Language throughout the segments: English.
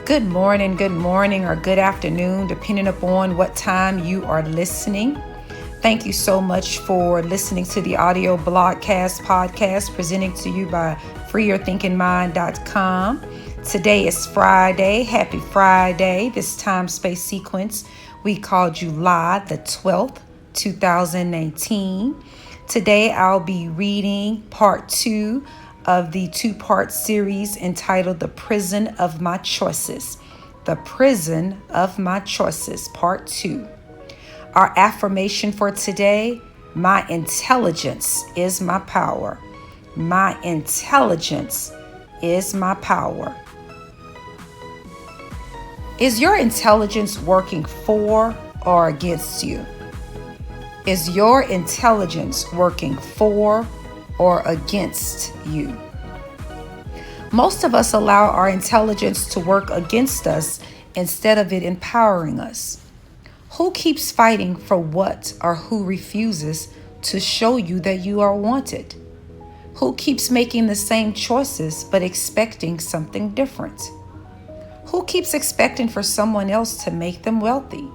good morning, or good afternoon, depending upon what time you are listening. Thank you so much for listening to the audio blogcast podcast presented to you by freeyourthinkingmind.com. Today is Friday. Happy Friday. This time space sequence we call July the 12th, 2019. Today I'll be reading part 2 of the 2-part series entitled The Prison of My Choices. The Prison of My Choices, part 2. Our affirmation for today: my intelligence is my power. My intelligence is my power. Is your intelligence working for or against you? Is your intelligence working for or against you? Most of us allow our intelligence to work against us instead of it empowering us. Who keeps fighting for what or who refuses to show you that you are wanted? Who keeps making the same choices but expecting something different? Who keeps expecting for someone else to make them wealthy?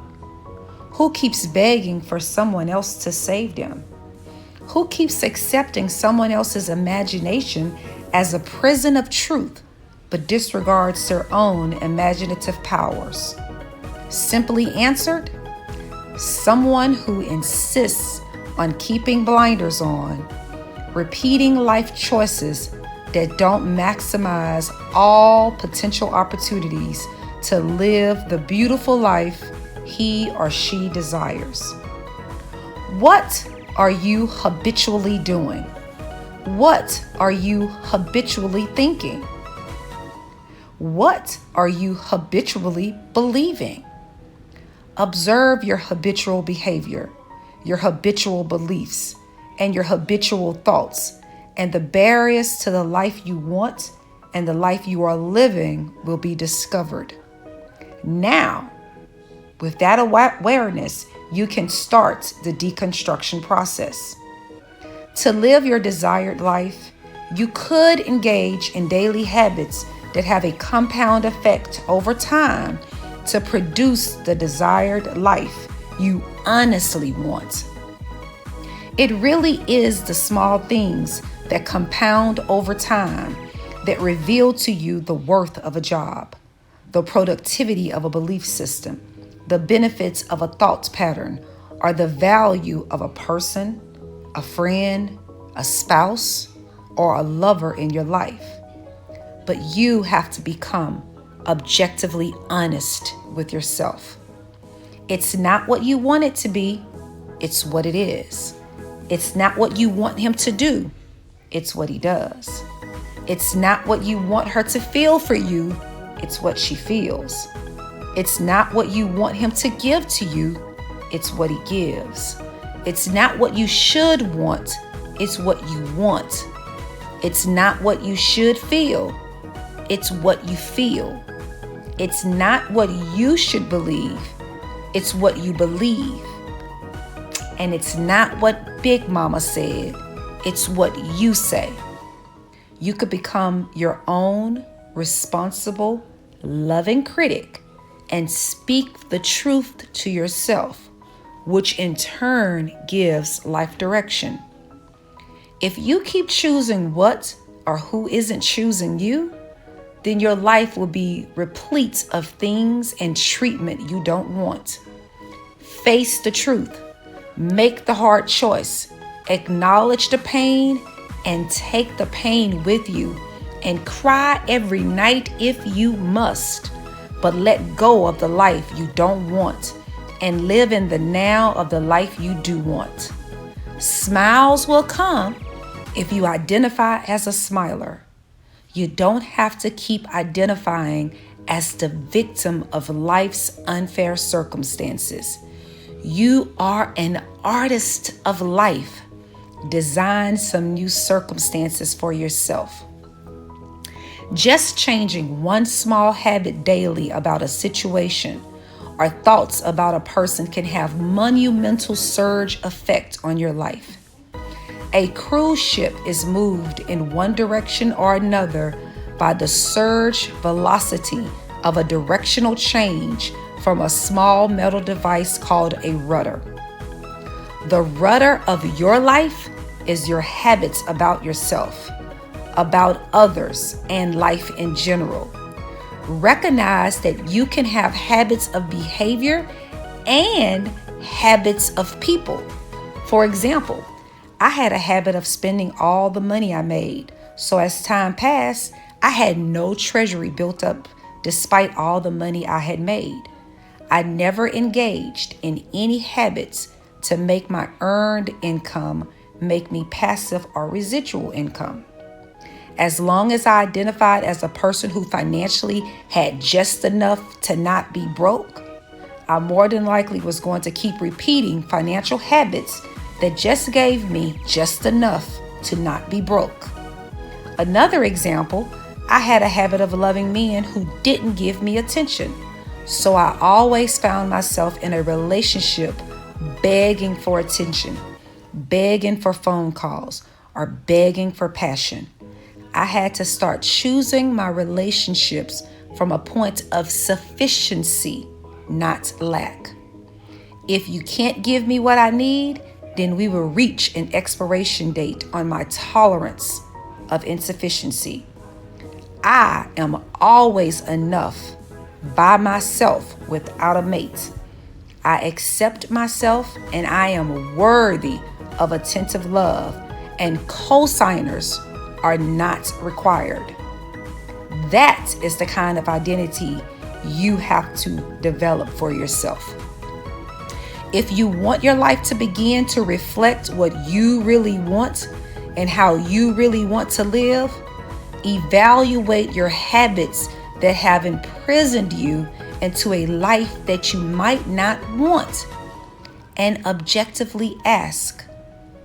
Who keeps begging for someone else to save them? Who keeps accepting someone else's imagination as a prison of truth but disregards their own imaginative powers? Simply answered: someone who insists on keeping blinders on, repeating life choices that don't maximize all potential opportunities to live the beautiful life he or she desires. What are you habitually doing? What are you habitually thinking? What are you habitually believing? Observe your habitual behavior, your habitual beliefs, and your habitual thoughts, and the barriers to the life you want and the life you are living will be discovered. Now, with that awareness, you can start the deconstruction process. To live your desired life, you could engage in daily habits that have a compound effect over time to produce the desired life you honestly want. It really is the small things that compound over time that reveal to you the worth of a job, the productivity of a belief system, the benefits of a thought pattern, or the value of a person, a friend, a spouse, or a lover in your life. But you have to become objectively honest with yourself. It's not what you want it to be, it's what it is. It's not what you want him to do, it's what he does. It's not what you want her to feel for you, it's what she feels. It's not what you want him to give to you, it's what he gives. It's not what you should want, it's what you want. It's not what you should feel, it's what you feel. It's not what you should believe, it's what you believe. And it's not what Big Mama said, it's what you say. You could become your own responsible, loving critic and speak the truth to yourself, which in turn gives life direction. If you keep choosing what or who isn't choosing you, then your life will be replete of things and treatment you don't want. Face the truth. Make the hard choice. Acknowledge the pain and take the pain with you. And cry every night if you must. But let go of the life you don't want and live in the now of the life you do want. Smiles will come if you identify as a smiler. You don't have to keep identifying as the victim of life's unfair circumstances. You are an artist of life. Design some new circumstances for yourself. Just changing one small habit daily about a situation or thoughts about a person can have monumental surge effect on your life. A cruise ship is moved in one direction or another by the surge velocity of a directional change from a small metal device called a rudder. The rudder of your life is your habits about yourself, about others, and life in general. Recognize that you can have habits of behavior and habits of people. For example, I had a habit of spending all the money I made. So as time passed, I had no treasury built up despite all the money I had made. I never engaged in any habits to make my earned income make me passive or residual income. As long as I identified as a person who financially had just enough to not be broke, I more than likely was going to keep repeating financial habits that just gave me just enough to not be broke. Another example, I had a habit of loving men who didn't give me attention. So I always found myself in a relationship begging for attention, begging for phone calls, or begging for passion. I had to start choosing my relationships from a point of sufficiency, not lack. If you can't give me what I need, then we will reach an expiration date on my tolerance of insufficiency. I am always enough by myself without a mate. I accept myself and I am worthy of attentive love, and co-signers are not required. That is the kind of identity you have to develop for yourself. If you want your life to begin to reflect what you really want and how you really want to live, evaluate your habits that have imprisoned you into a life that you might not want, and objectively ask,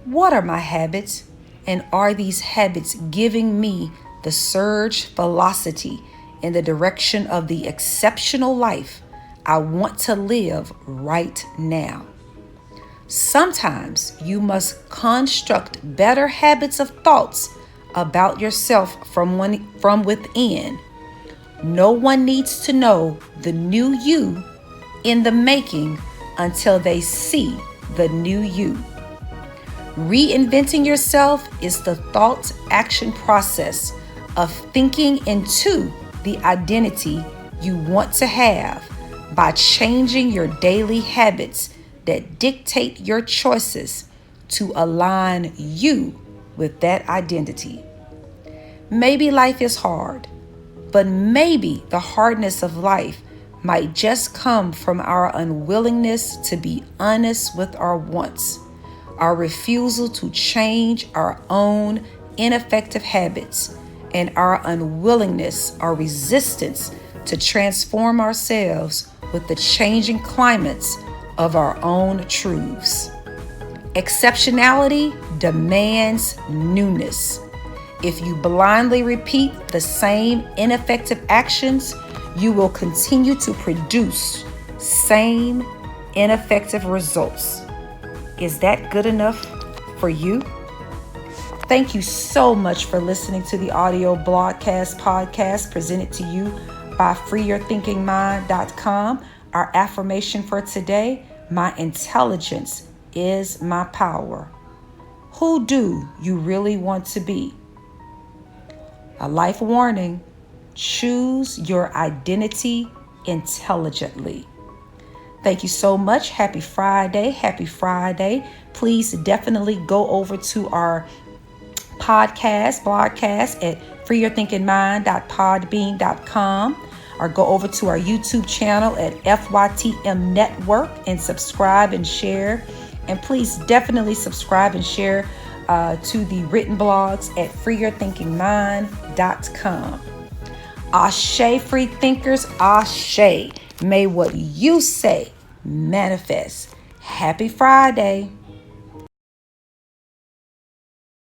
what are my habits? And are these habits giving me the surge velocity in the direction of the exceptional life I want to live right now? Sometimes you must construct better habits of thoughts about yourself from within. No one needs to know the new you in the making until they see the new you. Reinventing yourself is the thought-action process of thinking into the identity you want to have by changing your daily habits that dictate your choices to align you with that identity. Maybe life is hard, but maybe the hardness of life might just come from our unwillingness to be honest with our wants, our refusal to change our own ineffective habits, and our unwillingness or resistance to transform ourselves with the changing climates of our own truths. Exceptionality demands newness. If you blindly repeat the same ineffective actions, you will continue to produce same ineffective results. Is that good enough for you? Thank you so much for listening to the audio blogcast podcast presented to you by freeyourthinkingmind.com. Our affirmation for today: my intelligence is my power. Who do you really want to be? A life warning: choose your identity intelligently. Thank you so much. Happy Friday. Happy Friday. Please definitely go over to our blogcast at freeyourthinkingmind.podbean.com, or go over to our YouTube channel at FYTM Network and subscribe and share. And please definitely subscribe and share to the written blogs at freeyourthinkingmind.com. Ashe, free thinkers, ashe. May what you say manifest. Happy Friday.